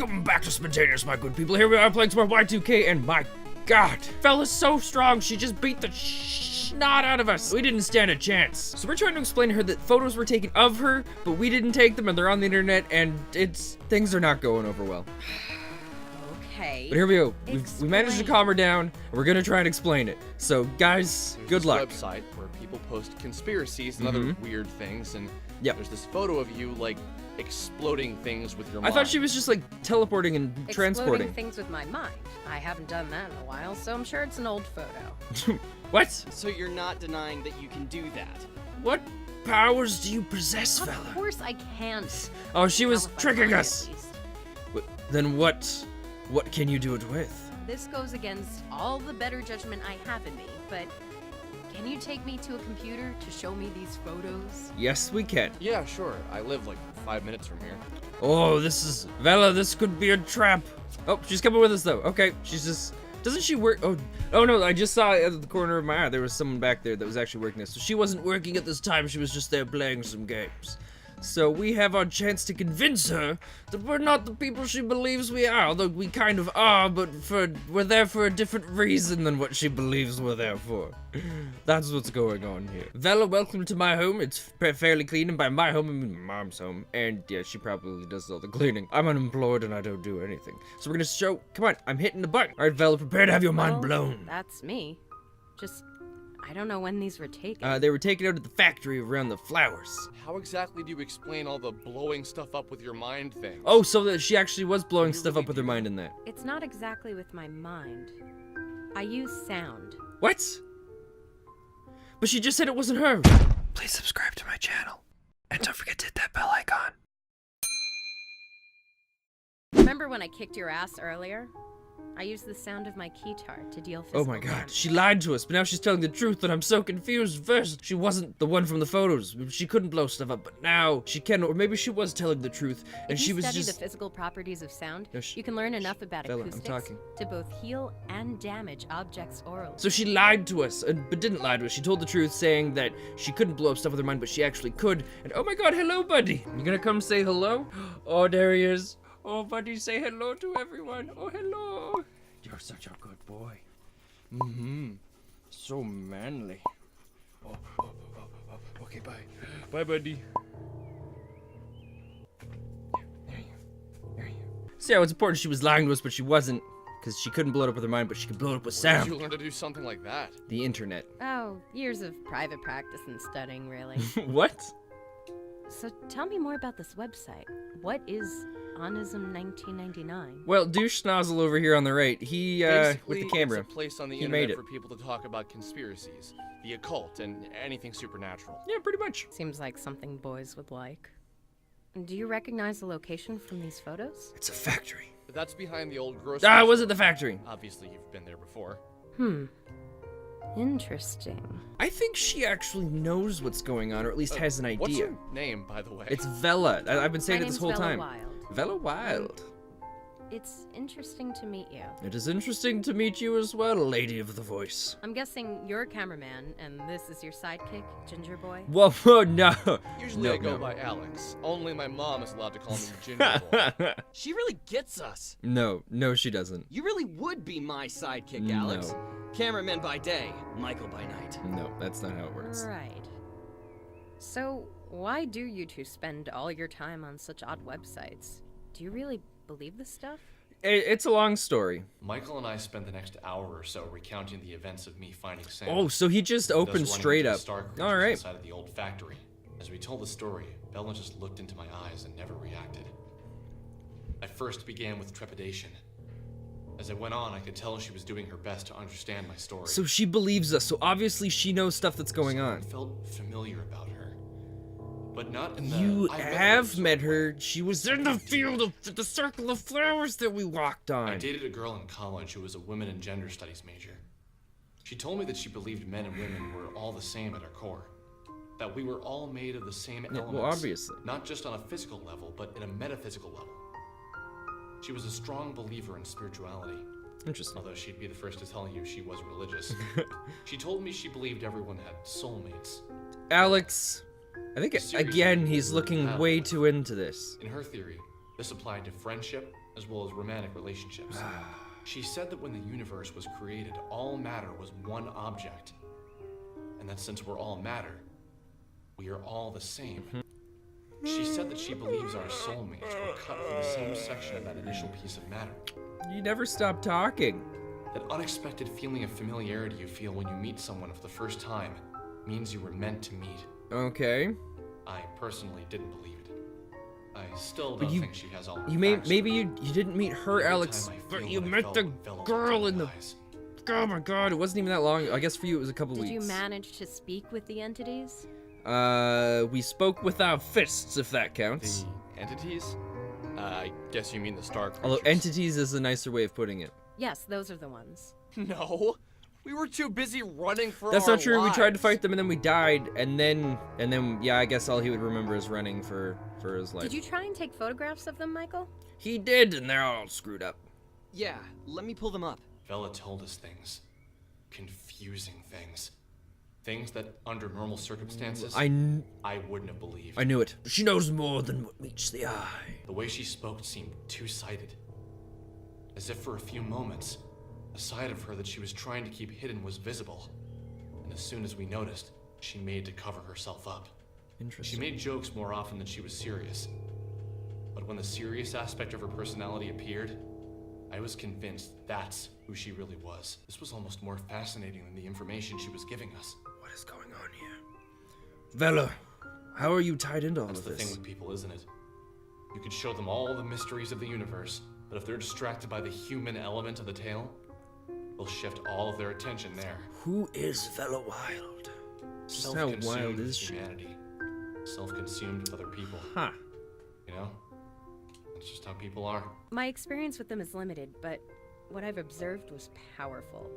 Welcome back to Spentaneous, my good people. Here we are playing some more Y2K, and my god, Vella's so strong, she just beat the snot out of us. We didn't stand a chance. So we're trying to explain to her that photos were taken of her, but we didn't take them, and they're on the internet, and things are not going over well. Okay. But here we go. We managed to calm her down, and we're gonna try and explain it. So guys, good luck. There's this website where people post conspiracies and other weird things, and there's this photo of you, like, exploding things with your mind. I thought she was just like teleporting and transporting. Exploding things with my mind. I haven't done that in a while, so I'm sure it's an old photo. What? So you're not denying that you can do that? What powers do you possess, Vella? Of course I can't. Oh, she was Not with my tricking mind, us. at least. Then what can you do it with? This goes against all the better judgment I have in me, but can you take me to a computer to show me these photos? Yes, we can. Yeah, sure. I live like 5 minutes from here. Oh, Vella, this could be a trap. Oh, she's coming with us though. Okay, she's just, doesn't she work? Oh no, I just saw at the corner of my eye, there was someone back there that was actually working this. So she wasn't working at this time, she was just there playing some games. So we have our chance to convince her that we're not the people she believes we are, although we kind of are, but we're there for a different reason than what she believes we're there for. That's what's going on here. Vella, welcome to my home. It's fairly clean, and by my home, I mean Mom's home. And yeah, she probably does all the cleaning. I'm unemployed and I don't do anything. So we're gonna show, come on, I'm hitting the button. All right, Vella, prepare to have your mind blown. That's me. Just, I don't know when these were taken. They were taken out of the factory around the flowers. How exactly do you explain all the blowing stuff up with your mind thing? Oh, so that she actually was blowing You stuff really up with her do. mind in that. It's not exactly with my mind. I use sound. What? But she just said it wasn't her. Please subscribe to my channel. And don't forget to hit that bell icon. Remember when I kicked your ass earlier? I used the sound of my keytar to deal physical Oh my god, damage. she lied to us, but now she's telling the truth and I'm so confused. First, she wasn't the one from the photos. She couldn't blow stuff up, but now she can, or maybe she was telling the truth and If she you was study just... the physical properties of sound, No, you can learn enough about Vella, I'm acoustics talking. to both heal and damage objects orally. So she lied to us, but didn't lie to us. She told the truth, saying that she couldn't blow up stuff with her mind, but she actually could. And oh my god, hello, buddy. You gonna come say hello? Oh, there he is. Oh, buddy, say hello to everyone. Oh, hello. You're such a good boy. So manly. Okay, bye. Bye, buddy. There you. See how it's important she was lying to us, but she wasn't. Because she couldn't blow it up with her mind, but she could blow it up with Where did sound. you learn to do something like that? The internet. Oh, years of private practice and studying, really. What? So tell me more about this website. What is Onism 1999? Well, douche nozzle over here on the right. He, Basically, with the camera. it's a place on the He made internet it. for people to talk about conspiracies, the occult, and anything supernatural. Yeah, pretty much. Seems like something boys would like. Do you recognize the location from these photos? It's a factory. But that's behind the old grocery Ah, store. was it the factory? Obviously, you've been there before. Interesting. I think she actually knows what's going on, or at least has an idea. What's your name, by the way? It's Vella. I've been saying My it this name's whole Vella time. Wilde. Vella Wilde. It's interesting to meet you. It is interesting to meet you as well, lady of the voice. I'm guessing you're a cameraman, and this is your sidekick, Ginger Boy? Whoa, whoa, no. Usually I go by Alex. Only my mom is allowed to call me Ginger Boy. She really gets us. No, she doesn't. You really would be my sidekick, Alex. No. Cameraman by day, Michael by night. No, that's not how it works. Right. So, why do you two spend all your time on such odd websites? Do you really believe this stuff? It's a long story. Michael and I spent the next hour or so recounting the events of me finding Sam. Oh, so he just thus opened running straight into the up. star creatures All right. inside of the old factory. As we told the story, Bella just looked into my eyes and never reacted. I first began with trepidation. As I went on, I could tell she was doing her best to understand my story. So she believes us, so obviously she knows stuff that's going on. Something felt familiar about her, but not in the. You I have met her. She was in the field of the circle of flowers that we walked on. I dated a girl in college who was a women and gender studies major. She told me that she believed men and women were all the same at our core. That we were all made of the same elements. well, obviously. Not just on a physical level, but in a metaphysical level. She was a strong believer in spirituality. Interesting. Although she'd be the first to tell you she was religious. She told me she believed everyone had soulmates. Alex, I think, Seriously, again, he's looking Alex. way too into this. In her theory, this applied to friendship, as well as romantic relationships. She said that when the universe was created, all matter was one object, and that since we're all matter, we are all the same. She said that she believes our soulmates were cut from the same section of that initial piece of matter. You never stop talking. That unexpected feeling of familiarity you feel when you meet someone for the first time means you were meant to meet. Okay. I personally didn't believe it. I still don't think she has all the Maybe you didn't meet her, Alex, but you met the girl in the... Oh my god, it wasn't even that long. I guess for you it was a couple weeks. Did you manage to speak with the entities? We spoke with our fists, if that counts. The entities? I guess you mean the star creatures. Although entities is a nicer way of putting it. Yes, those are the ones. No, we were too busy running for That's our not true. lives. We tried to fight them and then we died, and then yeah, I guess all he would remember is running for his life. Did you try and take photographs of them, Michael? He did, and they're all screwed up. Yeah, let me pull them up. Vella told us things. Confusing things. Things that, under normal circumstances, I wouldn't have believed. I knew it. She knows more than what meets the eye. The way she spoke seemed two-sided. As if for a few moments, a side of her that she was trying to keep hidden was visible. And as soon as we noticed, she made to cover herself up. Interesting. She made jokes more often than she was serious. But when the serious aspect of her personality appeared, I was convinced that's who she really was. This was almost more fascinating than the information she was giving us. What is going on here? Vella, how are you tied into all That's of the this? thing with people, isn't it? You could show them all the mysteries of the universe, but if they're distracted by the human element of the tale, they'll shift all of their attention there. Who is Vella Wilde? Just how wild Self-consumed is with she? humanity. Self-consumed with other people. Huh. You know? That's just how people are. My experience with them is limited, but what I've observed was powerful.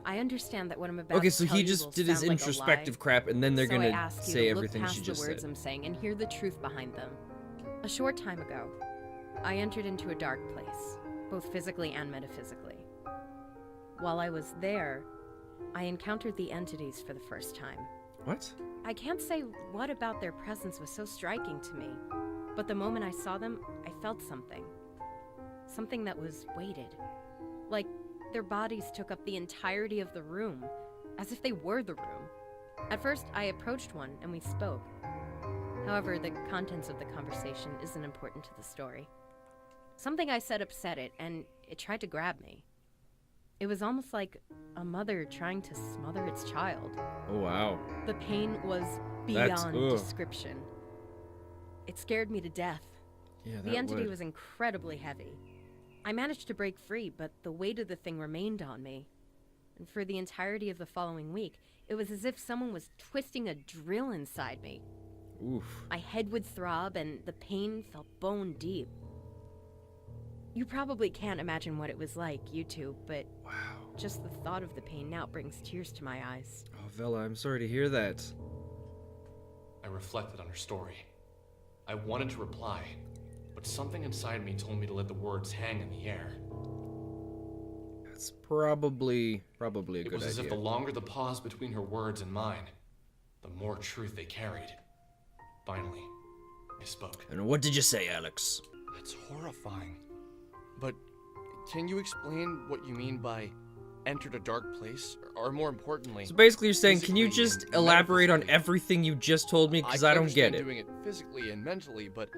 I understand that what I'm about Okay, to so tell he you just will did his sound like a introspective lie. crap, and then they're So I gonna ask you say to look everything past she just the words said. I'm saying and hear the truth behind them. A short time ago, I entered into a dark place, both physically and metaphysically. While I was there, I encountered the entities for the first time. What? I can't say what about their presence was so striking to me, but the moment I saw them, I felt something. Something that was weighted. Like their bodies took up the entirety of the room, as if they were the room. At first, I approached one and we spoke. However, the contents of the conversation isn't important to the story. Something I said upset it, and it tried to grab me. It was almost like a mother trying to smother its child. Oh, wow. The pain was beyond description. It scared me to death. Yeah, The entity was incredibly heavy. I managed to break free, but the weight of the thing remained on me. And for the entirety of the following week, it was as if someone was twisting a drill inside me. Oof. My head would throb, and the pain felt bone deep. You probably can't imagine what it was like, you two, but Wow. just the thought of the pain now brings tears to my eyes. Oh, Vella, I'm sorry to hear that. I reflected on her story. I wanted to reply, but something inside me told me to let the words hang in the air. That's probably a good It was as idea. if the longer the pause between her words and mine, the more truth they carried. Finally, I spoke. And what did you say, Alex? That's horrifying. But can you explain what you mean by entered a dark place? Or more importantly... So basically you're saying, can you physically just and elaborate on metaphysically? everything you just told me? Because I don't get understand it. doing it physically and mentally, but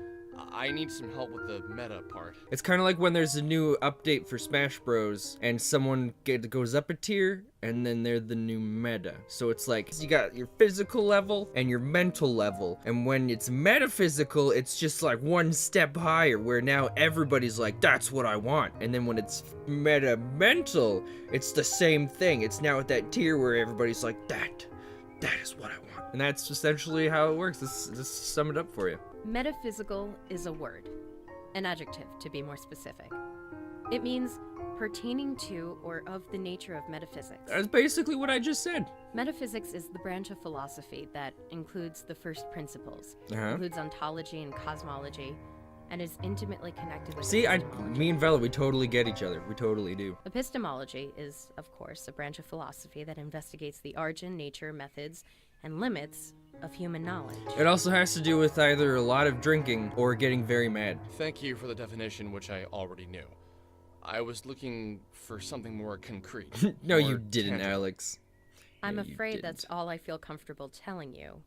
I need some help with the meta part. It's kind of like when there's a new update for Smash Bros. And someone goes up a tier, and then they're the new meta. So it's like, you got your physical level and your mental level. And when it's metaphysical, it's just like one step higher, where now everybody's like, that's what I want. And then when it's meta-mental, it's the same thing. It's now at that tier where everybody's like, that is what I want. And that's essentially how it works. This sum it up for you. Metaphysical is a word, an adjective to be more specific. It means pertaining to or of the nature of metaphysics. That's basically what I just said. Metaphysics is the branch of philosophy that includes the first principles, includes ontology and cosmology, and is intimately connected with See, epistemology. me and Vella, we totally get each other. We totally do. Epistemology is, of course, a branch of philosophy that investigates the origin, nature, methods, and limits of human knowledge. It also has to do with either a lot of drinking or getting very mad. Thank you for the definition, which I already knew. I was looking for something more concrete. No, more you didn't, tangible. Alex. I'm No, you afraid didn't. that's all I feel comfortable telling you.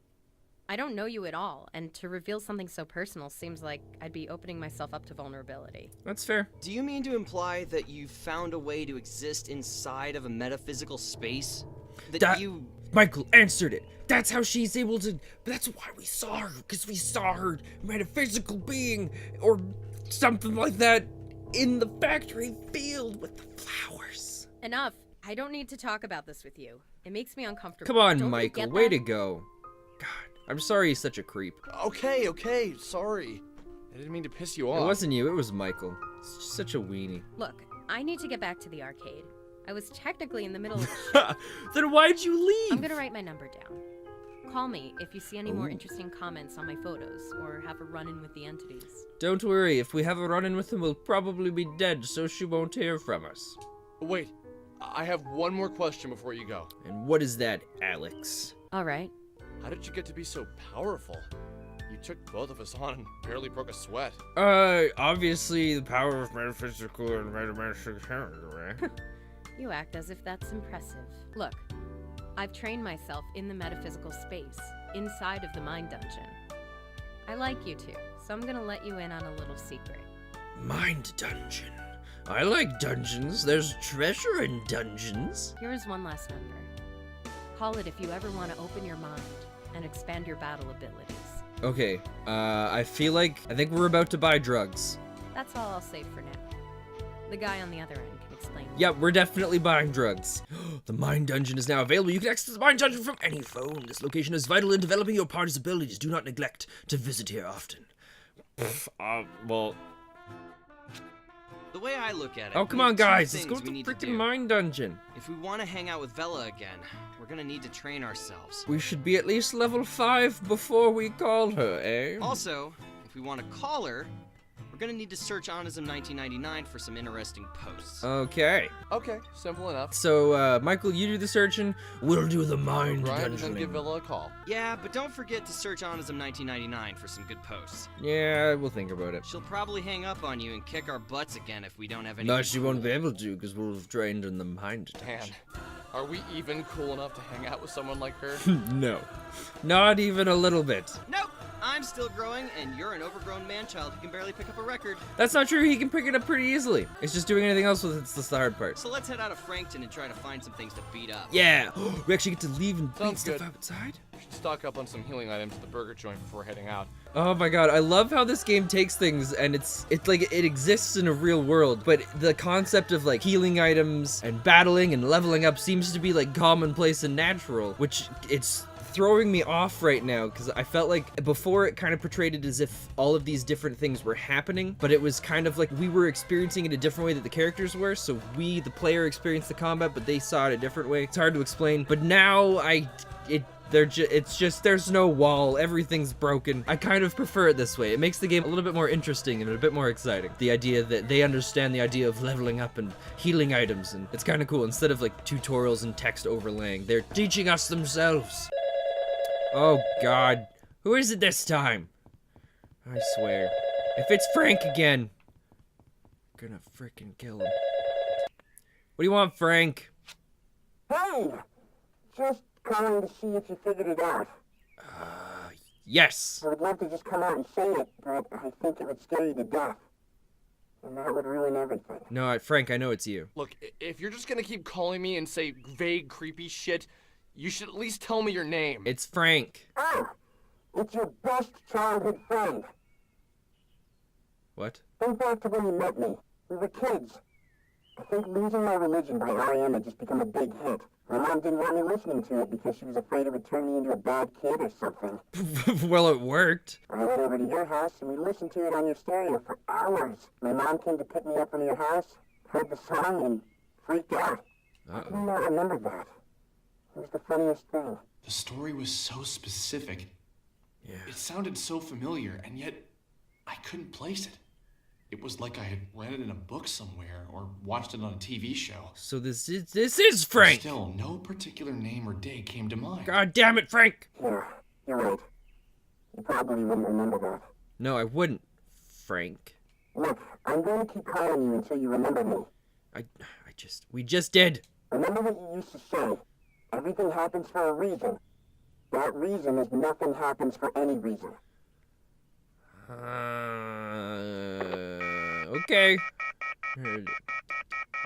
I don't know you at all, and to reveal something so personal seems like I'd be opening myself up to vulnerability. That's fair. Do you mean to imply that you found a way to exist inside of a metaphysical space? That you... Michael answered it. That's how she's able to... That's why we saw her, because we saw her metaphysical being, or something like that, in the factory field with the flowers. Enough. I don't need to talk about this with you. It makes me uncomfortable. Come on, Don't you Michael. get Way that? to go. God, I'm sorry he's such a creep. Okay, sorry. I didn't mean to piss you off. It wasn't you, it was Michael. It's just such a weenie. Look, I need to get back to the arcade. I was technically in the middle of a shift. Then why'd you leave? I'm gonna write my number down. Call me if you see any more Ooh. interesting comments on my photos, or have a run-in with the entities. Don't worry, if we have a run-in with him, we'll probably be dead, so she won't hear from us. Wait, I have one more question before you go. And what is that, Alex? Alright. How did you get to be so powerful? You took both of us on and barely broke a sweat. Obviously the power of metaphysical and metaphysical. You act as if that's impressive. Look, I've trained myself in the metaphysical space, inside of the mind dungeon. I like you two, so I'm gonna let you in on a little secret. Mind dungeon. I like dungeons. There's treasure in dungeons. Here's one last number. Call it if you ever want to open your mind and expand your battle abilities. Okay, I think we're about to buy drugs. That's all I'll say for now. The guy on the other end can explain. Yep, we're definitely buying drugs. The Mind Dungeon is now available. You can access the Mind Dungeon from any phone. This location is vital in developing your party's abilities. Do not neglect to visit here often. Well... The way I look at it... Oh, we come have on, two guys. Let's things go to we the need to freaking do. Mind Dungeon. If we want to hang out with Vella again, we're gonna need to train ourselves. We should be at least level 5 before we call her, eh? Also, if we want to call her, we're gonna need to search Onism 1999 for some interesting posts. Okay. Okay, simple enough. So, Michael, you do the searching. We'll do the Mind Right, and Dungeon. then give Villa a call. Yeah, but don't forget to search Onism 1999 for some good posts. Yeah, we'll think about it. She'll probably hang up on you and kick our butts again if we don't have any. No, she won't be able to, because we'll have trained in the Mind Man, Dungeon. are we even cool enough to hang out with someone like her? No. Not even a little bit. Nope! I'm still growing, and you're an overgrown man-child who can barely pick up a record. That's not true. He can pick it up pretty easily. It's just doing anything else with it's the hard part. So let's head out of Frankton and try to find some things to beat up. Yeah. We actually get to leave and beat Sounds stuff good. outside. We should stock up on some healing items at the burger joint before heading out. Oh my god, I love how this game takes things and it's like it exists in a real world, but the concept of like healing items and battling and leveling up seems to be like commonplace and natural, which it's throwing me off right now because I felt like before it kind of portrayed it as if all of these different things were happening, but it was kind of like we were experiencing it a different way that the characters were, so we, the player, experienced the combat, but they saw it a different way. It's hard to explain, but now it's just, there's no wall, everything's broken. I kind of prefer it this way. It makes the game a little bit more interesting and a bit more exciting. The idea that they understand the idea of leveling up and healing items, and it's kind of cool. Instead of like tutorials and text overlaying, they're teaching us themselves. Oh god. Who is it this time? I swear. If it's Frank again, I'm gonna freaking kill him. What do you want, Frank? Hey! Just calling to see if you figured it out. Yes. I would love to just come out and say it, but I think it would scare you to death. And that would ruin everything. No, Frank, I know it's you. Look, if you're just gonna keep calling me and say vague, creepy shit, you should at least tell me your name. It's Frank. Oh! It's your best childhood friend. What? Think back to when you met me. We were kids. I think Losing My Religion by R.E.M. had just become a big hit. My mom didn't want me listening to it because she was afraid it would turn me into a bad kid or something. Well, it worked. I went over to your house and we listened to it on your stereo for hours. My mom came to pick me up from your house, heard the song, and freaked out. I do not remember that. It was the funniest thing. The story was so specific. Yeah. It sounded so familiar, and yet I couldn't place it. It was like I had read it in a book somewhere or watched it on a TV show. So this is Frank. Still, no particular name or day came to mind. God damn it, Frank. Here, You're right. You probably wouldn't remember that. No, I wouldn't, Frank. Look, I'm going to keep calling you until you remember me. We just did. Remember what you used to say. Everything happens for a reason. That reason is nothing happens for any reason. Okay.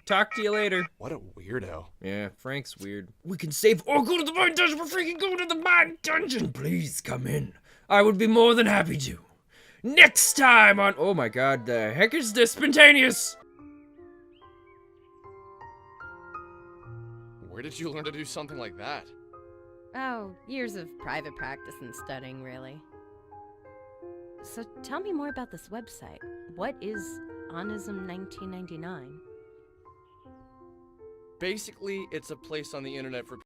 Talk to you later. What a weirdo. Yeah, Frank's weird. We can save or go to the mine dungeon. We're freaking going to the mine dungeon. Please come in. I would be more than happy to. Next time on... Oh my god, the heck is this? Spentaneous! Where did you learn to do something like that? Oh, years of private practice and studying, really. So tell me more about this website. What is Onism 1999? Basically, it's a place on the internet for